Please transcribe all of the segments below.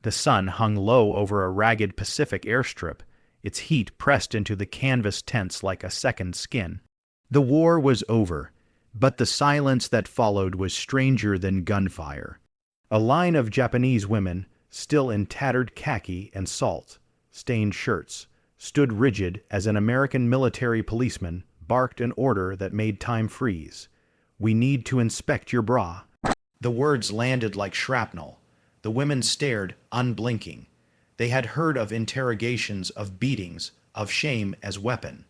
The sun hung low over a ragged Pacific airstrip, its heat pressed into the canvas tents like a second skin. The war was over, but the silence that followed was stranger than gunfire. A line of Japanese women, still in tattered khaki and salt-stained shirts, stood rigid as an American military policeman barked an order that made time freeze. "We need to inspect your bra." The words landed like shrapnel. The women stared, unblinking. They had heard of interrogations, of beatings, of shame as weapon.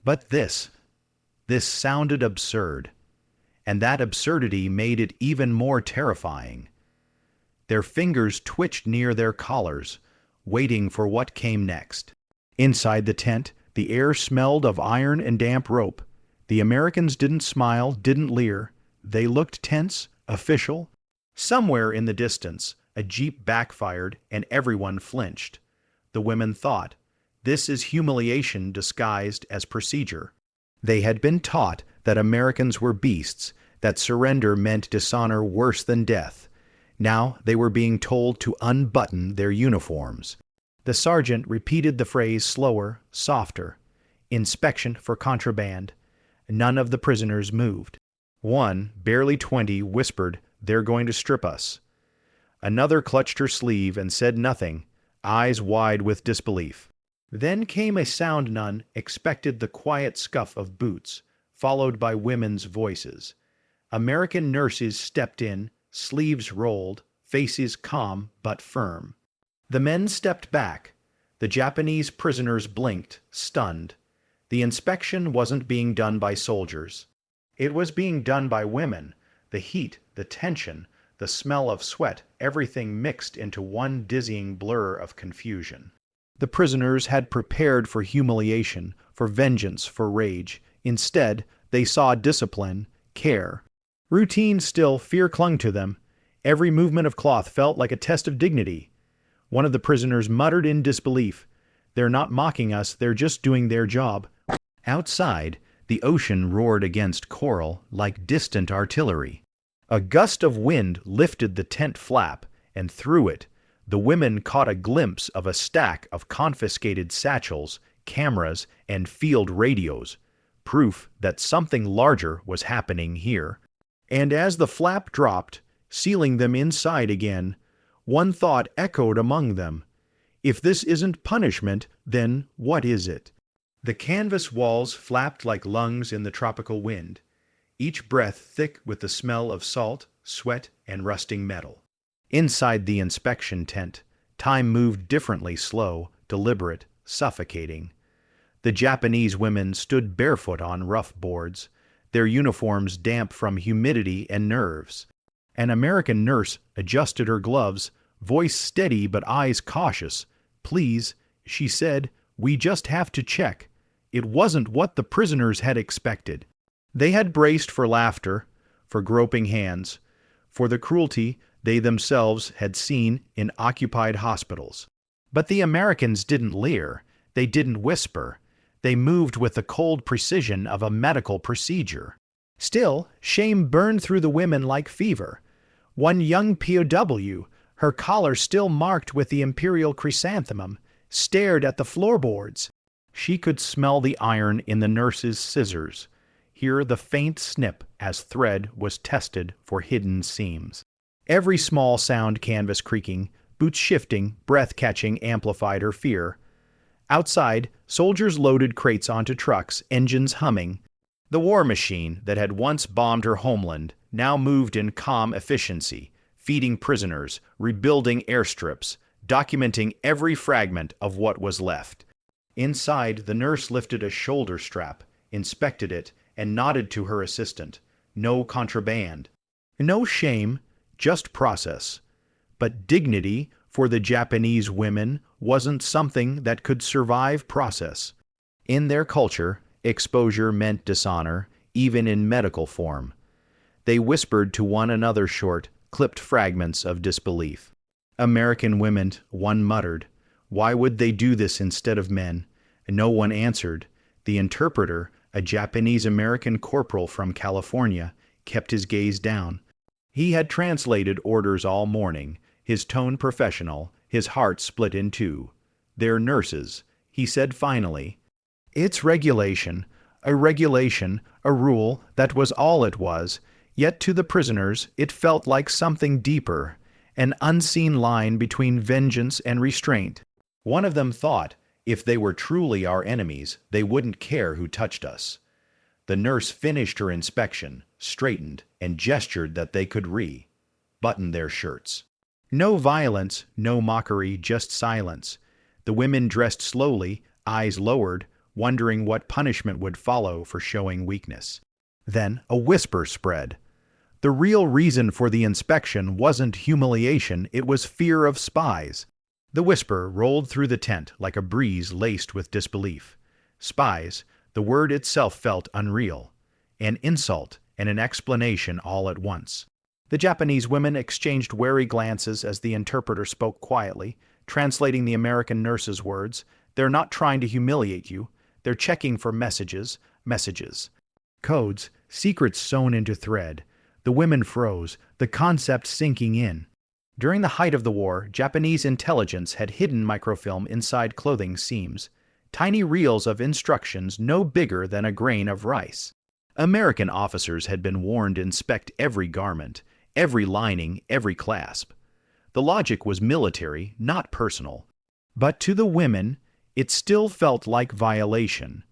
But this sounded absurd. And that absurdity made it even more terrifying. Their fingers twitched near their collars, waiting for what came next. Inside the tent, the air smelled of iron and damp rope. The Americans didn't smile, didn't leer. They looked tense, official. Somewhere in the distance, a jeep backfired and everyone flinched. The women thought, this is humiliation disguised as procedure. They had been taught that Americans were beasts, that surrender meant dishonor worse than death. Now they were being told to unbutton their uniforms. The sergeant repeated the phrase slower, softer. Inspection for contraband. None of the prisoners moved. One, barely 20, whispered, "They're going to strip us." Another clutched her sleeve and said nothing, eyes wide with disbelief. Then came a sound none expected, the quiet scuff of boots, followed by women's voices. American nurses stepped in, sleeves rolled, faces calm but firm. The men stepped back. The Japanese prisoners blinked, stunned. The inspection wasn't being done by soldiers. It was being done by women. The heat, the tension, the smell of sweat, everything mixed into one dizzying blur of confusion. The prisoners had prepared for humiliation, for vengeance, for rage. Instead, they saw discipline, care. Routine still, fear clung to them. Every movement of cloth felt like a test of dignity. One of the prisoners muttered in disbelief, "They're not mocking us, they're just doing their job." Outside, the ocean roared against coral like distant artillery. A gust of wind lifted the tent flap, and through it, the women caught a glimpse of a stack of confiscated satchels, cameras, and field radios, proof that something larger was happening here. And as the flap dropped, sealing them inside again, one thought echoed among them. If this isn't punishment, then what is it? The canvas walls flapped like lungs in the tropical wind, each breath thick with the smell of salt, sweat, and rusting metal. Inside the inspection tent, time moved differently, slow, deliberate, suffocating. The Japanese women stood barefoot on rough boards, their uniforms damp from humidity and nerves. An American nurse adjusted her gloves, voice steady but eyes cautious. "Please," she said, "we just have to check." It wasn't what the prisoners had expected. They had braced for laughter, for groping hands, for the cruelty they themselves had seen in occupied hospitals. But the Americans didn't leer, they didn't whisper, they moved with the cold precision of a medical procedure. Still, shame burned through the women like fever. One young POW, her collar still marked with the imperial chrysanthemum, stared at the floorboards. She could smell the iron in the nurse's scissors, hear the faint snip as thread was tested for hidden seams. Every small sound, canvas creaking, boots shifting, breath catching, amplified her fear. Outside, soldiers loaded crates onto trucks, engines humming. The war machine that had once bombed her homeland now moved in calm efficiency, feeding prisoners, rebuilding airstrips, documenting every fragment of what was left. Inside, the nurse lifted a shoulder strap, inspected it, and nodded to her assistant. No contraband. No shame, just process. But dignity, for the Japanese women, wasn't something that could survive process. In their culture, exposure meant dishonor, even in medical form. They whispered to one another short, clipped fragments of disbelief. American women, one muttered. Why would they do this instead of men? No one answered. The interpreter, a Japanese-American corporal from California, kept his gaze down. He had translated orders all morning, his tone professional, His heart split in two. "They're nurses," he said finally. "It's regulation, a rule, that was all it was, yet to the prisoners it felt like something deeper, an unseen line between vengeance and restraint. One of them thought, if they were truly our enemies, they wouldn't care who touched us." The nurse finished her inspection, straightened, and gestured that they could button their shirts. No violence, no mockery, just silence. The women dressed slowly, eyes lowered, wondering what punishment would follow for showing weakness. Then a whisper spread. The real reason for the inspection wasn't humiliation, it was fear of spies. The whisper rolled through the tent like a breeze laced with disbelief. Spies, the word itself felt unreal. An insult and an explanation all at once. The Japanese women exchanged wary glances as the interpreter spoke quietly, translating the American nurse's words. "They're not trying to humiliate you. They're checking for messages. Codes, secrets sewn into thread." The women froze, the concept sinking in. During the height of the war, Japanese intelligence had hidden microfilm inside clothing seams. Tiny reels of instructions no bigger than a grain of rice. American officers had been warned to inspect every garment, every lining, every clasp. The logic was military, not personal. But to the women, it still felt like violation.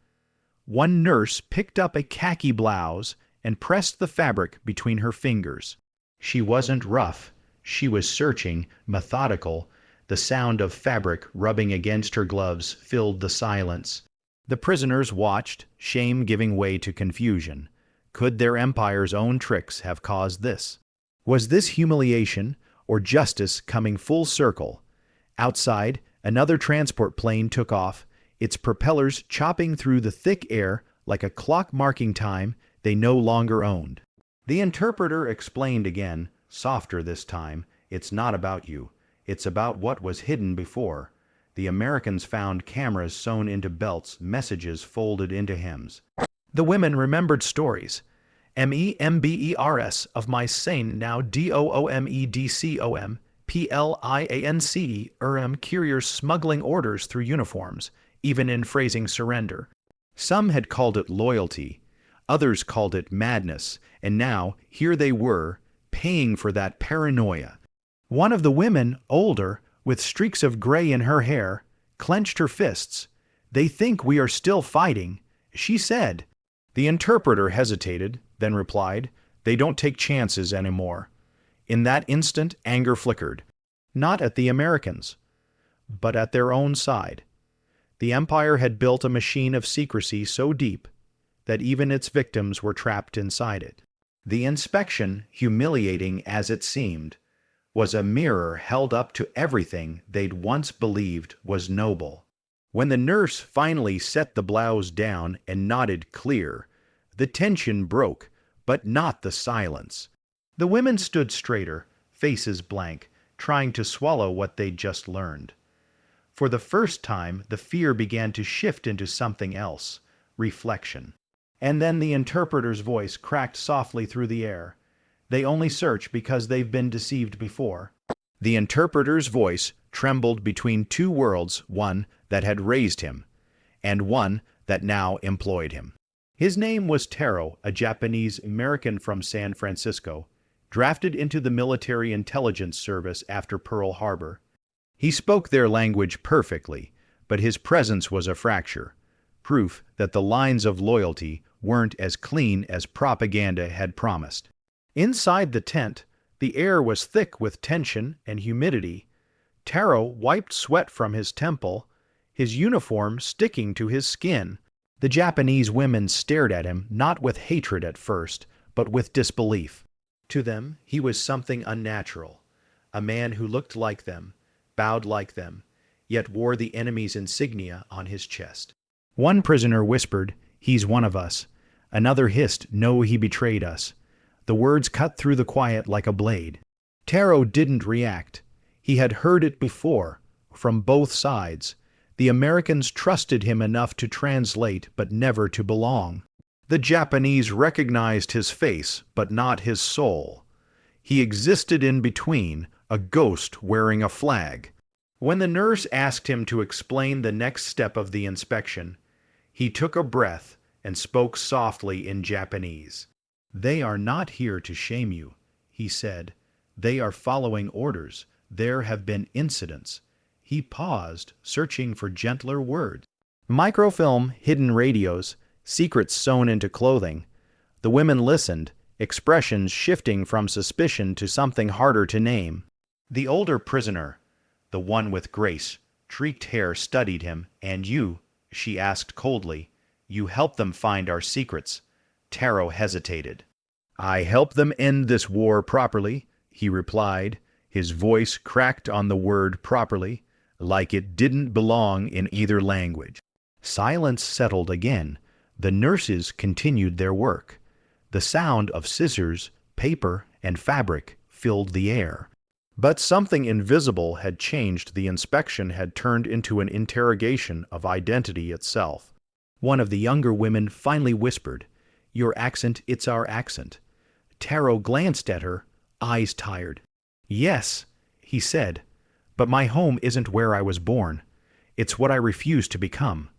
One nurse picked up a khaki blouse and pressed the fabric between her fingers. She wasn't rough. She was searching, methodical. The sound of fabric rubbing against her gloves filled the silence. The prisoners watched, shame giving way to confusion. Could their empire's own tricks have caused this? Was this humiliation or justice coming full circle? Outside, another transport plane took off, its propellers chopping through the thick air like a clock marking time they no longer owned. The interpreter explained again, softer this time, "It's not about you. It's about what was hidden before. The Americans found cameras sewn into belts, messages folded into hems." The women remembered stories. "MEMBERS of my sane now DOOMEDCOM, PLIANCE, couriers smuggling orders through uniforms, even in phrasing surrender." Some had called it loyalty. Others called it madness. And now, here they were, paying for that paranoia. One of the women, older, with streaks of gray in her hair, clenched her fists. "They think we are still fighting," she said. The interpreter hesitated, then replied, "They don't take chances anymore." In that instant, anger flickered. Not at the Americans, but at their own side. The Empire had built a machine of secrecy so deep that even its victims were trapped inside it. The inspection, humiliating as it seemed, was a mirror held up to everything they'd once believed was noble. When the nurse finally set the blouse down and nodded clear, the tension broke, but not the silence. The women stood straighter, faces blank, trying to swallow what they'd just learned. For the first time, the fear began to shift into something else, reflection. And then the interpreter's voice cracked softly through the air. "They only search because they've been deceived before." The interpreter's voice trembled between two worlds, one that had raised him, and one that now employed him. His name was Taro, a Japanese American from San Francisco, drafted into the military intelligence service after Pearl Harbor. He spoke their language perfectly, but his presence was a fracture, proof that the lines of loyalty weren't as clean as propaganda had promised. Inside the tent, the air was thick with tension and humidity. Taro wiped sweat from his temple, his uniform sticking to his skin. The Japanese women stared at him not with hatred at first, but with disbelief. To them, he was something unnatural, a man who looked like them, bowed like them, yet wore the enemy's insignia on his chest. One prisoner whispered, "He's one of us." Another hissed, "No, he betrayed us." The words cut through the quiet like a blade. Taro didn't react. He had heard it before, from both sides. The Americans trusted him enough to translate, but never to belong. The Japanese recognized his face, but not his soul. He existed in between, a ghost wearing a flag. When the nurse asked him to explain the next step of the inspection, he took a breath and spoke softly in Japanese. "They are not here to shame you," he said. "They are following orders. There have been incidents." He paused, searching for gentler words. Microfilm, hidden radios, secrets sewn into clothing. The women listened, expressions shifting from suspicion to something harder to name. The older prisoner, the one with grace, streaked hair, studied him. "And you?" she asked coldly. "You helped them find our secrets." Taro hesitated. "I helped them end this war properly," he replied, his voice cracked on the word properly, like it didn't belong in either language. Silence settled again. The nurses continued their work. The sound of scissors, paper, and fabric filled the air. But something invisible had changed. The inspection had turned into an interrogation of identity itself. One of the younger women finally whispered, "Your accent, it's our accent." Taro glanced at her, eyes tired. "Yes," he said, "but my home isn't where I was born. It's what I refuse to become."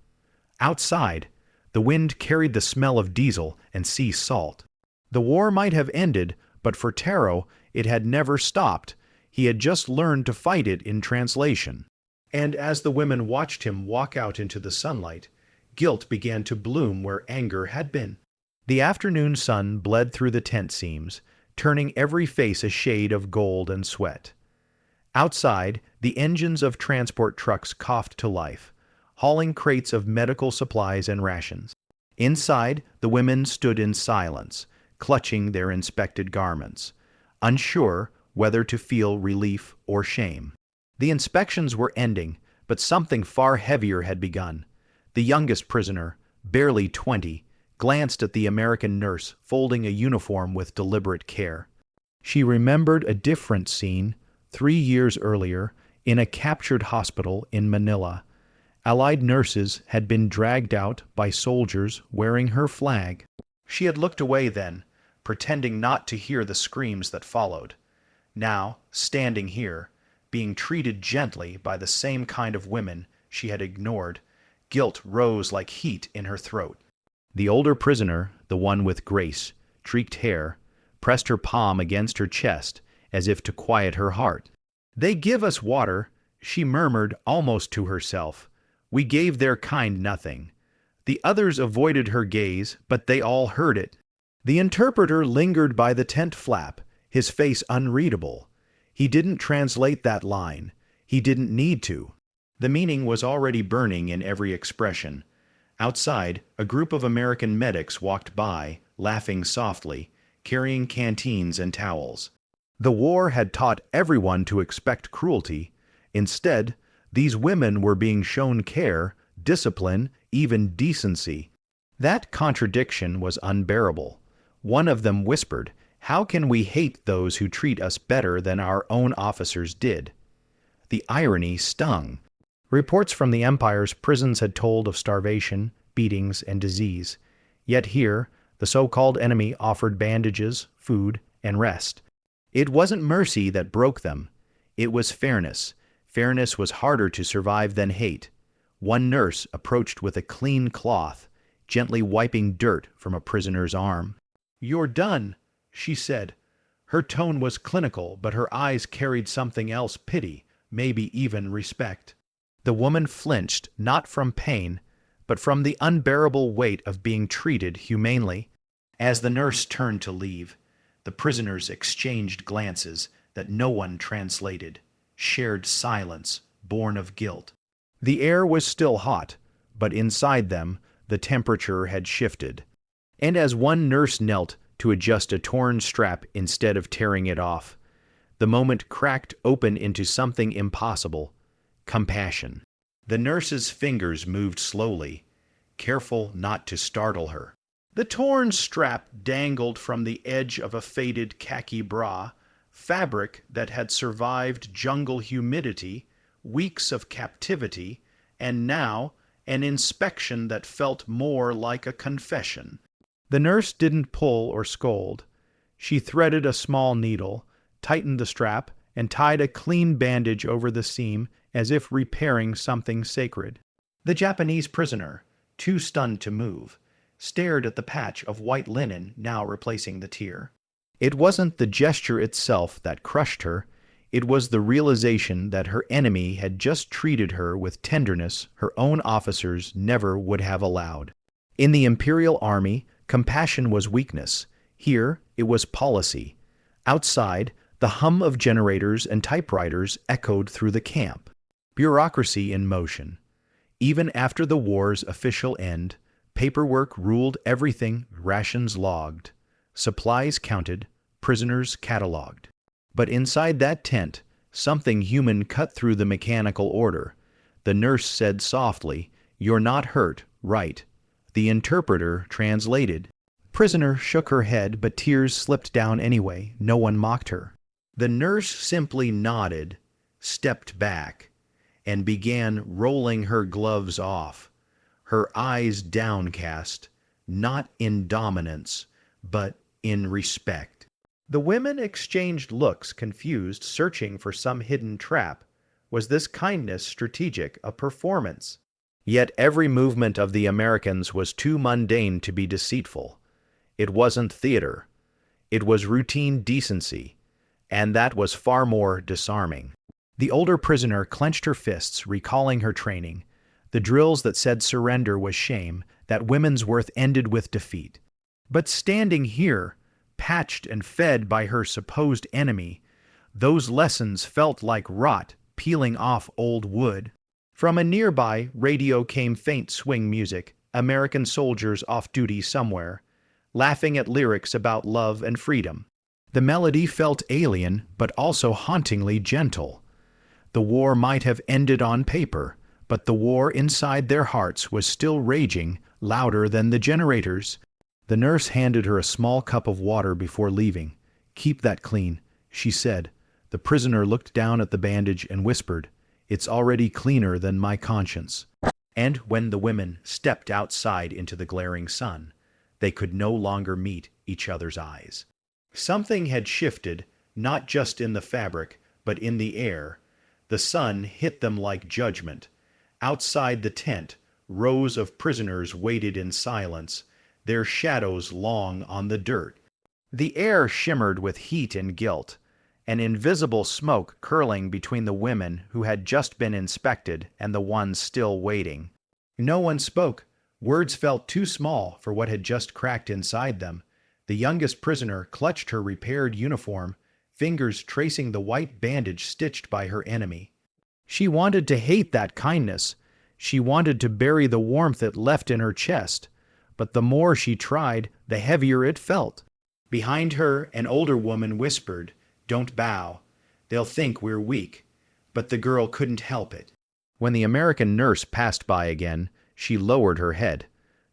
Outside, the wind carried the smell of diesel and sea salt. The war might have ended, but for Taro, it had never stopped. He had just learned to fight it in translation. And as the women watched him walk out into the sunlight, guilt began to bloom where anger had been. The afternoon sun bled through the tent seams, turning every face a shade of gold and sweat. Outside, the engines of transport trucks coughed to life, hauling crates of medical supplies and rations. Inside, the women stood in silence, clutching their inspected garments, unsure whether to feel relief or shame. The inspections were ending, but something far heavier had begun. The youngest prisoner, barely 20, glanced at the American nurse folding a uniform with deliberate care. She remembered a different scene 3 years earlier in a captured hospital in Manila. Allied nurses had been dragged out by soldiers wearing her flag. She had looked away then, pretending not to hear the screams that followed. Now, standing here, being treated gently by the same kind of women she had ignored, guilt rose like heat in her throat. The older prisoner, the one with grace, streaked hair, pressed her palm against her chest as if to quiet her heart. "They give us water," she murmured almost to herself. "We gave their kind nothing." The others avoided her gaze, but they all heard it. The interpreter lingered by the tent flap, his face unreadable. He didn't translate that line. He didn't need to. The meaning was already burning in every expression. Outside, a group of American medics walked by, laughing softly, carrying canteens and towels. The war had taught everyone to expect cruelty. Instead, these women were being shown care, discipline, even decency. That contradiction was unbearable. One of them whispered, "How can we hate those who treat us better than our own officers did?" The irony stung. Reports from the Empire's prisons had told of starvation, beatings, and disease. Yet here, the so-called enemy offered bandages, food, and rest. It wasn't mercy that broke them. It was fairness. Fairness was harder to survive than hate. One nurse approached with a clean cloth, gently wiping dirt from a prisoner's arm. "You're done," she said. Her tone was clinical, but her eyes carried something else, pity, maybe even respect. The woman flinched, not from pain, but from the unbearable weight of being treated humanely. As the nurse turned to leave, the prisoners exchanged glances that no one translated, shared silence born of guilt. The air was still hot, but inside them the temperature had shifted. And as one nurse knelt to adjust a torn strap instead of tearing it off, the moment cracked open into something impossible: compassion. The nurse's fingers moved slowly, careful not to startle her. The torn strap dangled from the edge of a faded khaki bra, fabric that had survived jungle humidity, weeks of captivity, and now an inspection that felt more like a confession. The nurse didn't pull or scold. She threaded a small needle, tightened the strap, and tied a clean bandage over the seam as if repairing something sacred. The Japanese prisoner, too stunned to move, stared at the patch of white linen now replacing the tear. It wasn't the gesture itself that crushed her, it was the realization that her enemy had just treated her with tenderness her own officers never would have allowed. In the Imperial Army, compassion was weakness. Here, it was policy. Outside, the hum of generators and typewriters echoed through the camp. Bureaucracy in motion. Even after the war's official end, paperwork ruled everything, rations logged, supplies counted, prisoners catalogued. But inside that tent, something human cut through the mechanical order. The nurse said softly, "You're not hurt, right?" The interpreter translated. Prisoner shook her head, but tears slipped down anyway. No one mocked her. The nurse simply nodded, stepped back, and began rolling her gloves off, her eyes downcast, not in dominance, but in respect. The women exchanged looks, confused, searching for some hidden trap. Was this kindness strategic, a performance? Yet every movement of the Americans was too mundane to be deceitful. It wasn't theater. It was routine decency, and that was far more disarming. The older prisoner clenched her fists, recalling her training. The drills that said surrender was shame, that women's worth ended with defeat. But standing here, patched and fed by her supposed enemy, those lessons felt like rot peeling off old wood. From a nearby radio came faint swing music, American soldiers off duty somewhere, laughing at lyrics about love and freedom. The melody felt alien, but also hauntingly gentle. The war might have ended on paper, but the war inside their hearts was still raging, louder than the generators. The nurse handed her a small cup of water before leaving. "Keep that clean," she said. The prisoner looked down at the bandage and whispered, "It's already cleaner than my conscience." And when the women stepped outside into the glaring sun, they could no longer meet each other's eyes. Something had shifted, not just in the fabric, but in the air. The sun hit them like judgment. Outside the tent, rows of prisoners waited in silence, their shadows long on the dirt. The air shimmered with heat and guilt, an invisible smoke curling between the women who had just been inspected and the ones still waiting. No one spoke. Words felt too small for what had just cracked inside them. The youngest prisoner clutched her repaired uniform, fingers tracing the white bandage stitched by her enemy. She wanted to hate that kindness. She wanted to bury the warmth it left in her chest. But the more she tried, the heavier it felt. Behind her, an older woman whispered, "Don't bow. They'll think we're weak." But the girl couldn't help it. When the American nurse passed by again, she lowered her head,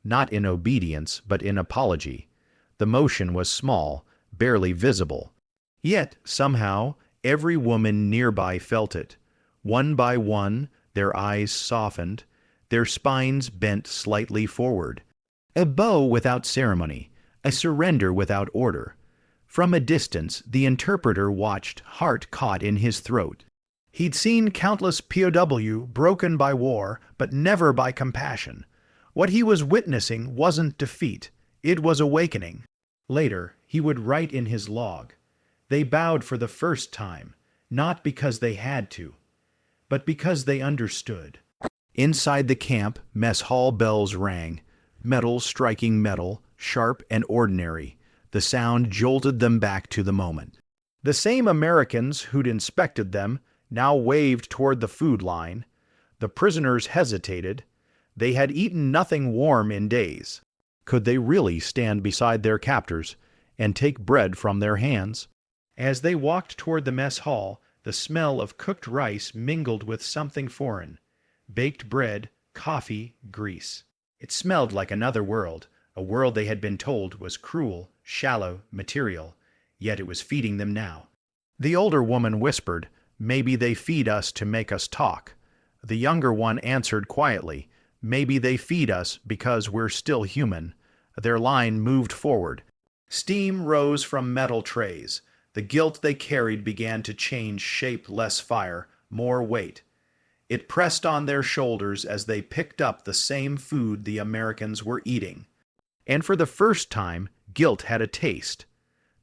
not in obedience, but in apology. The motion was small, barely visible. Yet, somehow, every woman nearby felt it. One by one, their eyes softened, their spines bent slightly forward. A bow without ceremony, a surrender without order. From a distance, the interpreter watched, heart caught in his throat. He'd seen countless POW broken by war, but never by compassion. What he was witnessing wasn't defeat, it was awakening. Later, he would write in his log, "They bowed for the first time, not because they had to, but because they understood." Inside the camp, mess hall bells rang, metal striking metal, sharp and ordinary. The sound jolted them back to the moment. The same Americans who'd inspected them now waved toward the food line. The prisoners hesitated. They had eaten nothing warm in days. Could they really stand beside their captors and take bread from their hands? As they walked toward the mess hall, the smell of cooked rice mingled with something foreign. Baked bread, coffee, grease. It smelled like another world, a world they had been told was cruel, shallow, material, yet it was feeding them now. The older woman whispered, "Maybe they feed us to make us talk." The younger one answered quietly, "Maybe they feed us because we're still human." Their line moved forward. Steam rose from metal trays. The guilt they carried began to change shape, less fire, more weight. It pressed on their shoulders as they picked up the same food the Americans were eating. And for the first time, guilt had a taste.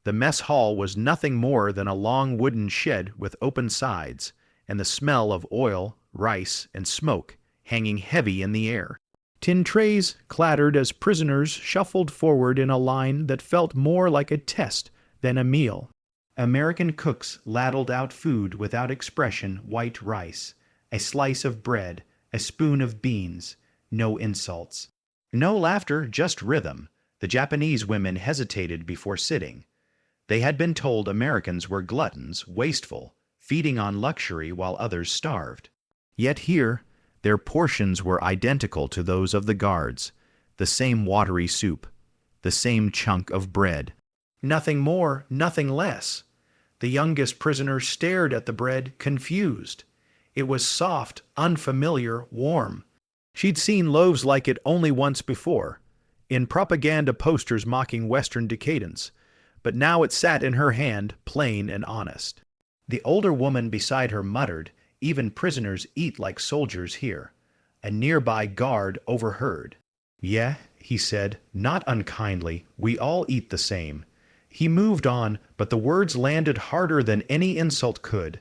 The mess hall was nothing more than a long wooden shed with open sides, and the smell of oil, rice, and smoke hanging heavy in the air. Tin trays clattered as prisoners shuffled forward in a line that felt more like a test than a meal. American cooks ladled out food without expression: white rice, a slice of bread, a spoon of beans, no insults. No laughter, just rhythm. The Japanese women hesitated before sitting. They had been told Americans were gluttons, wasteful, feeding on luxury while others starved. Yet here, their portions were identical to those of the guards, the same watery soup, the same chunk of bread. Nothing more, nothing less. The youngest prisoner stared at the bread, confused. It was soft, unfamiliar, warm. She'd seen loaves like it only once before, in propaganda posters mocking Western decadence, but now it sat in her hand, plain and honest. The older woman beside her muttered, "Even prisoners eat like soldiers here." A nearby guard overheard. "Yeah," he said, not unkindly, "we all eat the same." He moved on, but the words landed harder than any insult could.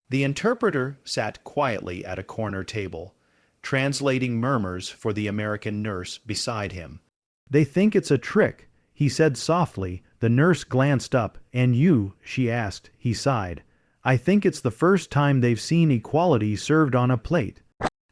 The interpreter sat quietly at a corner table, translating murmurs for the American nurse beside him. "They think it's a trick," he said softly. The nurse glanced up. "And you?" she asked. He sighed. "I think it's the first time they've seen equality served on a plate."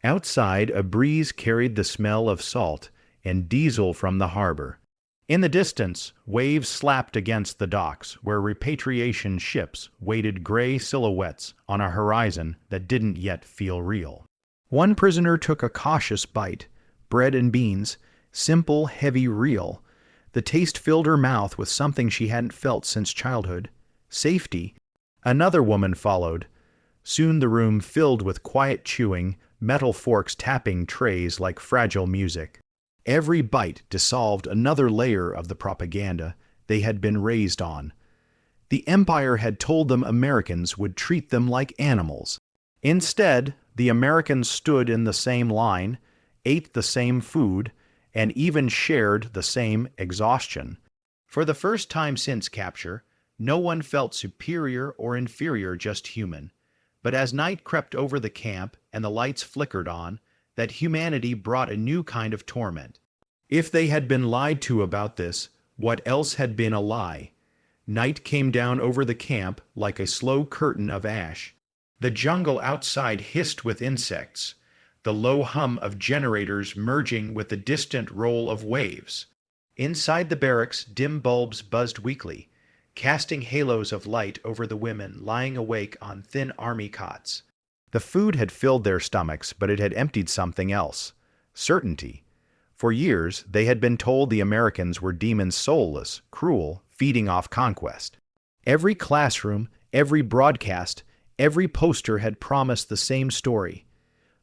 Outside, a breeze carried the smell of salt and diesel from the harbor. In the distance, waves slapped against the docks, where repatriation ships waited gray silhouettes on a horizon that didn't yet feel real. One prisoner took a cautious bite. Bread and beans, simple, heavy, real. The taste filled her mouth with something she hadn't felt since childhood: safety. Another woman followed. Soon the room filled with quiet chewing, metal forks tapping trays like fragile music. Every bite dissolved another layer of the propaganda they had been raised on. The Empire had told them Americans would treat them like animals. Instead, the Americans stood in the same line, ate the same food, and even shared the same exhaustion. For the first time since capture, no one felt superior or inferior, just human. But as night crept over the camp and the lights flickered on, that humanity brought a new kind of torment. If they had been lied to about this, what else had been a lie? Night came down over the camp like a slow curtain of ash. The jungle outside hissed with insects, the low hum of generators merging with the distant roll of waves. Inside the barracks, dim bulbs buzzed weakly, casting halos of light over the women lying awake on thin army cots. The food had filled their stomachs, but it had emptied something else: certainty. For years, they had been told the Americans were demons, soulless, cruel, feeding off conquest. Every classroom, every broadcast, every poster had promised the same story.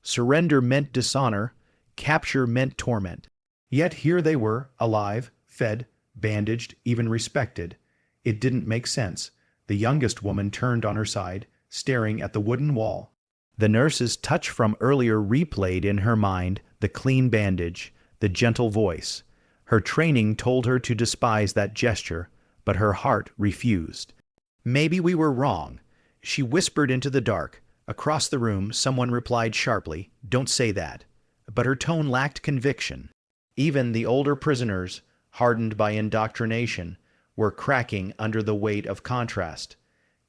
Surrender meant dishonor, capture meant torment. Yet here they were, alive, fed, bandaged, even respected. It didn't make sense. The youngest woman turned on her side, staring at the wooden wall. The nurse's touch from earlier replayed in her mind: the clean bandage, the gentle voice. Her training told her to despise that gesture, but her heart refused. "Maybe we were wrong," she whispered into the dark. Across the room, someone replied sharply, "Don't say that." But her tone lacked conviction. Even the older prisoners, hardened by indoctrination, were cracking under the weight of contrast.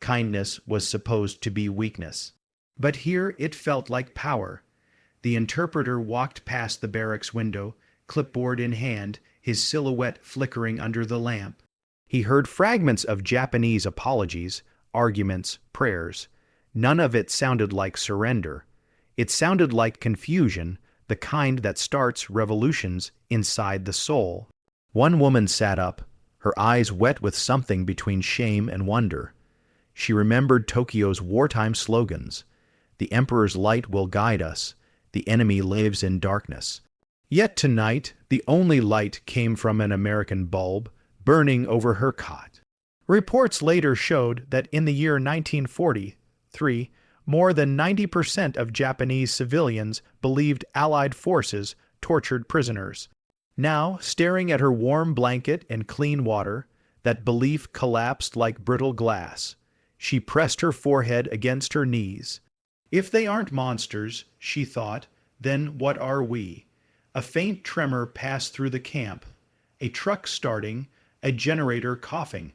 Kindness was supposed to be weakness. But here it felt like power. The interpreter walked past the barracks window, clipboard in hand, his silhouette flickering under the lamp. He heard fragments of Japanese apologies, arguments, prayers. None of it sounded like surrender. It sounded like confusion, the kind that starts revolutions inside the soul. One woman sat up, her eyes wet with something between shame and wonder. She remembered Tokyo's wartime slogans: "The Emperor's light will guide us. The enemy lives in darkness." Yet tonight, the only light came from an American bulb burning over her cot. Reports later showed that in the year 1943, More than 90% of Japanese civilians believed Allied forces tortured prisoners. Now, staring at her warm blanket and clean water, that belief collapsed like brittle glass. She pressed her forehead against her knees. If they aren't monsters, she thought, then what are we? A faint tremor passed through the camp. A truck starting, a generator coughing.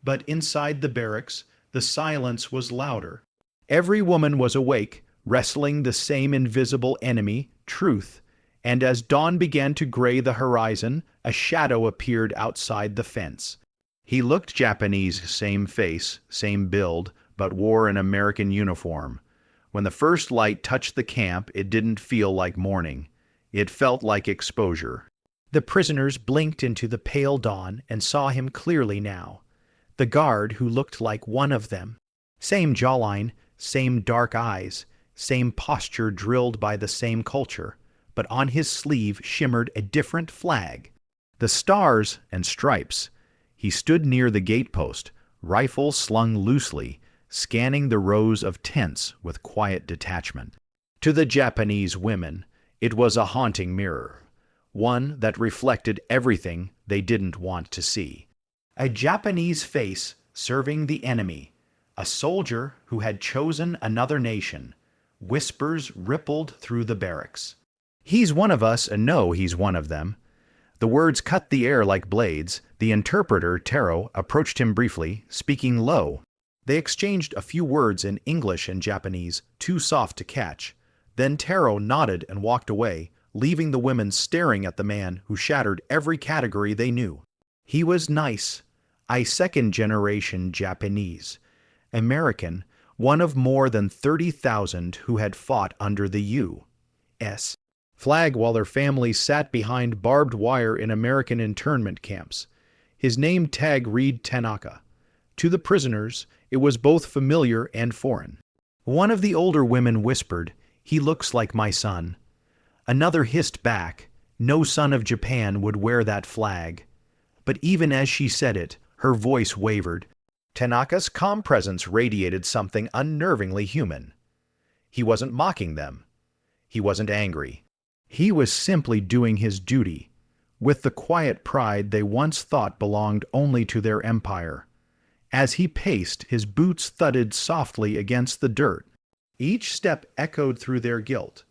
But inside the barracks, the silence was louder. Every woman was awake, wrestling the same invisible enemy, truth, and as dawn began to gray the horizon, a shadow appeared outside the fence. He looked Japanese, same face, same build, but wore an American uniform. When the first light touched the camp, it didn't feel like morning. It felt like exposure. The prisoners blinked into the pale dawn and saw him clearly now. The guard who looked like one of them. Same jawline, same dark eyes, same posture drilled by the same culture, but on his sleeve shimmered a different flag. The stars and stripes. He stood near the gatepost, rifle slung loosely, scanning the rows of tents with quiet detachment. To the Japanese women, it was a haunting mirror, one that reflected everything they didn't want to see. A Japanese face serving the enemy, a soldier who had chosen another nation. Whispers rippled through the barracks. He's one of us, and no, he's one of them. The words cut the air like blades. The interpreter, Taro, approached him briefly, speaking low. They exchanged a few words in English and Japanese, too soft to catch. Then Taro nodded and walked away, leaving the women staring at the man who shattered every category they knew. He was nice. I second-generation Japanese. American, one of more than 30,000 who had fought under the U.S. flag while their families sat behind barbed wire in American internment camps. His name tag read Tanaka. To the prisoners, it was both familiar and foreign. One of the older women whispered, "He looks like my son." Another hissed back, "No son of Japan would wear that flag." But even as she said it, her voice wavered. Tanaka's calm presence radiated something unnervingly human. He wasn't mocking them. He wasn't angry. He was simply doing his duty, with the quiet pride they once thought belonged only to their empire. As he paced, his boots thudded softly against the dirt. Each step echoed through their guilt,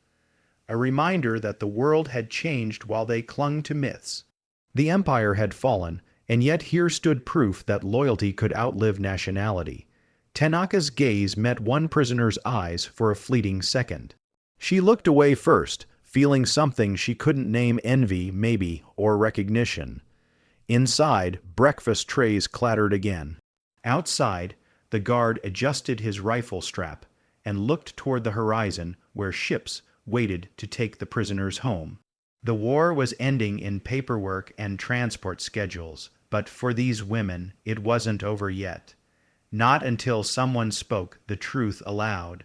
a reminder that the world had changed while they clung to myths. The empire had fallen, and yet here stood proof that loyalty could outlive nationality. Tanaka's gaze met one prisoner's eyes for a fleeting second. She looked away first, feeling something she couldn't name, envy, maybe, or recognition. Inside, breakfast trays clattered again. Outside, the guard adjusted his rifle strap and looked toward the horizon where ships waited to take the prisoners home. The war was ending in paperwork and transport schedules, but for these women, it wasn't over yet. Not until someone spoke the truth aloud.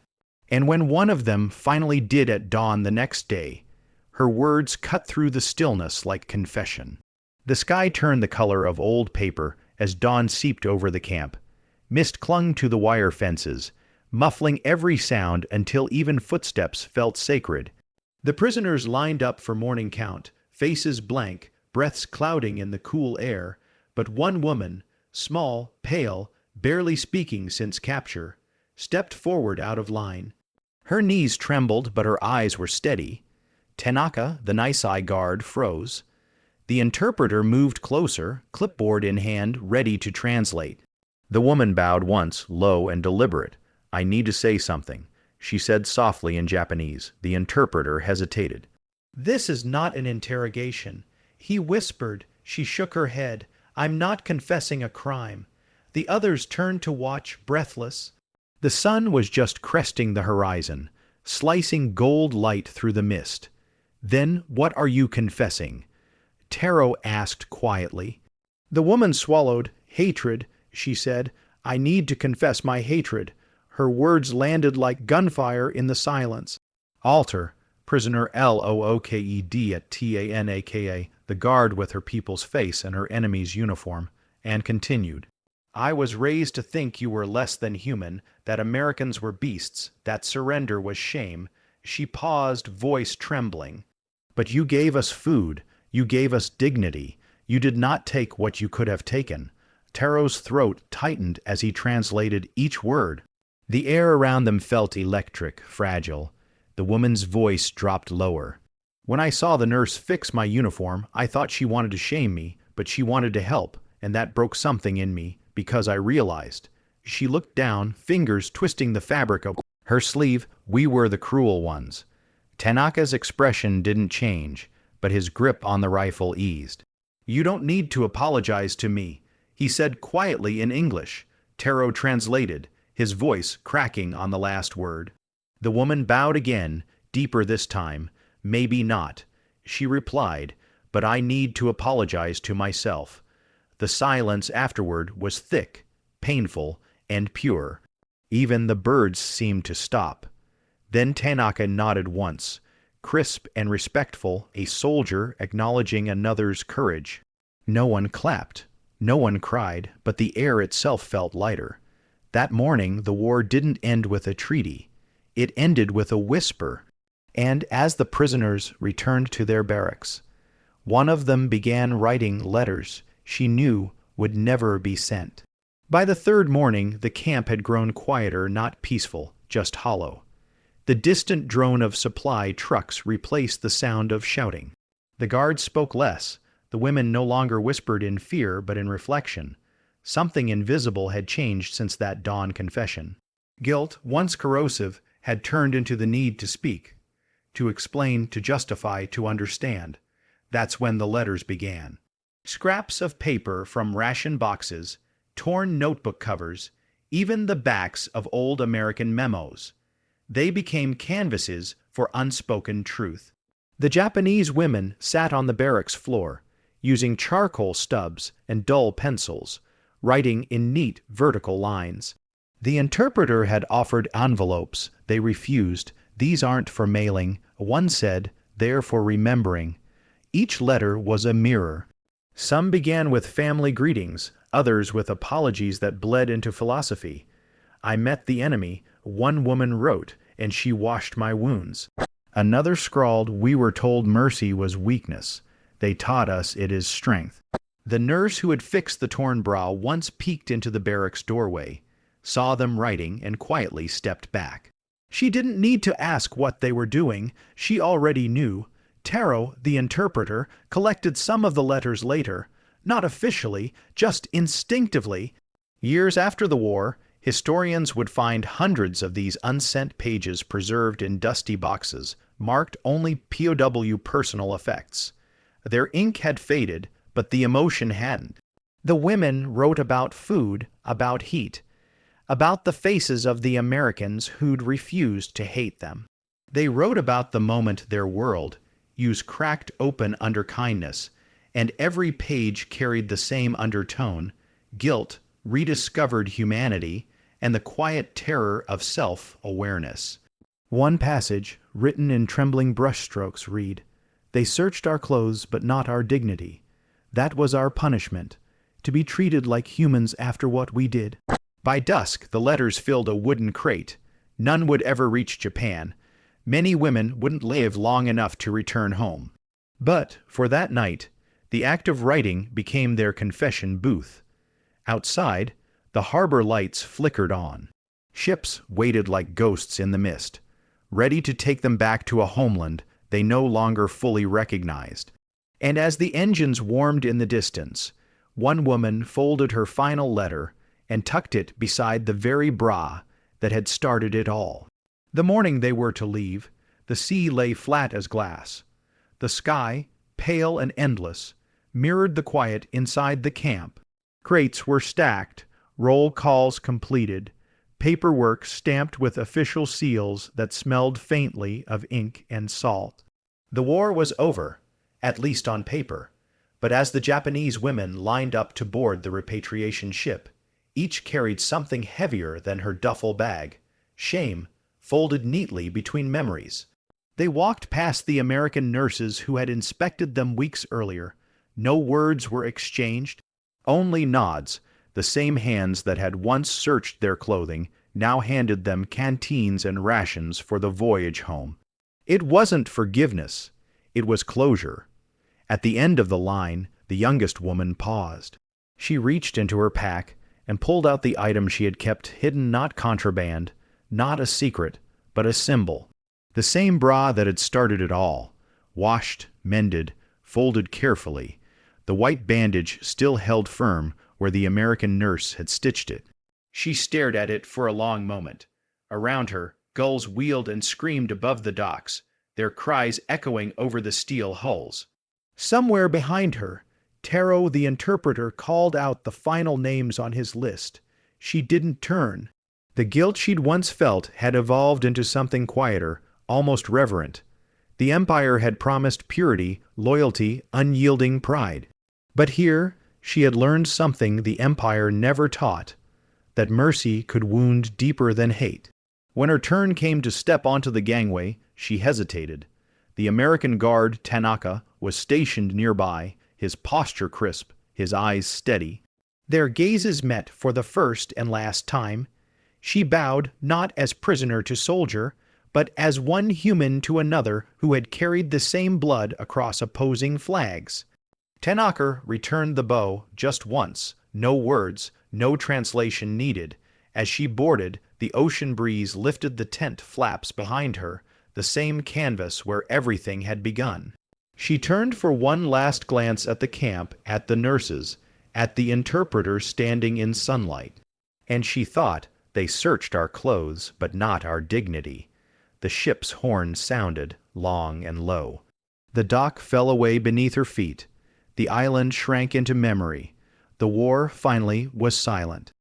And when one of them finally did at dawn the next day, her words cut through the stillness like confession. The sky turned the color of old paper as dawn seeped over the camp. Mist clung to the wire fences, muffling every sound until even footsteps felt sacred. The prisoners lined up for morning count, faces blank, breaths clouding in the cool air, but one woman, small, pale, barely speaking since capture, stepped forward out of line. Her knees trembled, but her eyes were steady. Tanaka, the nice-eye guard, froze. The interpreter moved closer, clipboard in hand, ready to translate. The woman bowed once, low and deliberate. "I need to say something," she said softly in Japanese. The interpreter hesitated. "This is not an interrogation," he whispered. She shook her head. "I'm not confessing a crime." The others turned to watch, breathless. The sun was just cresting the horizon, slicing gold light through the mist. "Then what are you confessing?" Taro asked quietly. The woman swallowed. "Hatred," she said. "I need to confess my hatred." Her words landed like gunfire in the silence. "Alter," prisoner Looked at Tanaka, the guard with her people's face and her enemy's uniform, and continued. I was raised to think you were less than human, that Americans were beasts, that surrender was shame. She paused, voice trembling. But you gave us food, you gave us dignity. You did not take what you could have taken. Taro's throat tightened as he translated each word. The air around them felt electric, fragile. The woman's voice dropped lower. When I saw the nurse fix my uniform, I thought she wanted to shame me, but she wanted to help, and that broke something in me, because I realized. She looked down, fingers twisting the fabric of her sleeve. We were the cruel ones. Tanaka's expression didn't change, but his grip on the rifle eased. You don't need to apologize to me, he said quietly in English. Taro translated, his voice cracking on the last word. The woman bowed again, deeper this time. Maybe not, she replied, but I need to apologize to myself. The silence afterward was thick, painful, and pure. Even the birds seemed to stop. Then Tanaka nodded once, crisp and respectful, a soldier acknowledging another's courage. No one clapped, no one cried, but the air itself felt lighter. That morning the war didn't end with a treaty. It ended with a whisper. And as the prisoners returned to their barracks, one of them began writing letters she knew would never be sent. By the third morning, the camp had grown quieter, not peaceful, just hollow. The distant drone of supply trucks replaced the sound of shouting. The guards spoke less. The women no longer whispered in fear, but in reflection. Something invisible had changed since that dawn confession. Guilt, once corrosive, had turned into the need to speak, to explain, to justify, to understand. That's when the letters began. Scraps of paper from ration boxes, torn notebook covers, even the backs of old American memos. They became canvases for unspoken truth. The Japanese women sat on the barracks floor, using charcoal stubs and dull pencils, writing in neat vertical lines. The interpreter had offered envelopes. They refused. These aren't for mailing. One said, they're for remembering. Each letter was a mirror. Some began with family greetings, others with apologies that bled into philosophy. I met the enemy, one woman wrote, and she washed my wounds. Another scrawled, we were told mercy was weakness. They taught us it is strength. The nurse who had fixed the torn brow once peeked into the barracks doorway, saw them writing, and quietly stepped back. She didn't need to ask what they were doing. She already knew. Taro, the interpreter, collected some of the letters later, not officially, just instinctively. Years after the war, historians would find hundreds of these unsent pages preserved in dusty boxes, marked only POW personal effects. Their ink had faded, but the emotion hadn't. The women wrote about food, about heat, about the faces of the Americans who'd refused to hate them. They wrote about the moment their world, used cracked open under kindness, and every page carried the same undertone, guilt, rediscovered humanity, and the quiet terror of self-awareness. One passage, written in trembling brushstrokes, read, "They searched our clothes but not our dignity. That was our punishment, to be treated like humans after what we did." By dusk, the letters filled a wooden crate. None would ever reach Japan. Many women wouldn't live long enough to return home. But, for that night, the act of writing became their confession booth. Outside, the harbor lights flickered on. Ships waited like ghosts in the mist, ready to take them back to a homeland they no longer fully recognized. And as the engines warmed in the distance, one woman folded her final letter and tucked it beside the very bra that had started it all. The morning they were to leave, the sea lay flat as glass. The sky, pale and endless, mirrored the quiet inside the camp. Crates were stacked, roll calls completed, paperwork stamped with official seals that smelled faintly of ink and salt. The war was over, at least on paper, but as the Japanese women lined up to board the repatriation ship, each carried something heavier than her duffel bag, shame folded neatly between memories. They walked past the American nurses who had inspected them weeks earlier. No words were exchanged, only nods, The same hands that had once searched their clothing now handed them canteens and rations for the voyage home. It wasn't forgiveness. It was closure. At the end of the line, the youngest woman paused. She reached into her pack and pulled out the item she had kept hidden, not contraband, not a secret, but a symbol. The same bra that had started it all, washed, mended, folded carefully. The white bandage still held firm where the American nurse had stitched it. She stared at it for a long moment. Around her, gulls wheeled and screamed above the docks, their cries echoing over the steel hulls. Somewhere behind her, Taro the interpreter called out the final names on his list. She didn't turn. The guilt she'd once felt had evolved into something quieter, almost reverent. The Empire had promised purity, loyalty, unyielding pride. But here, she had learned something the Empire never taught, that mercy could wound deeper than hate. When her turn came to step onto the gangway, she hesitated. The American guard, Tanaka, was stationed nearby, his posture crisp, his eyes steady. Their gazes met for the first and last time. She bowed not as prisoner to soldier, but as one human to another who had carried the same blood across opposing flags. Tanaka returned the bow just once, no words, no translation needed. As she boarded, the ocean breeze lifted the tent flaps behind her, the same canvas where everything had begun. She turned for one last glance at the camp, at the nurses, at the interpreter standing in sunlight. And she thought, they searched our clothes, but not our dignity. The ship's horn sounded, long and low. The dock fell away beneath her feet. The island shrank into memory. The war, finally, was silent.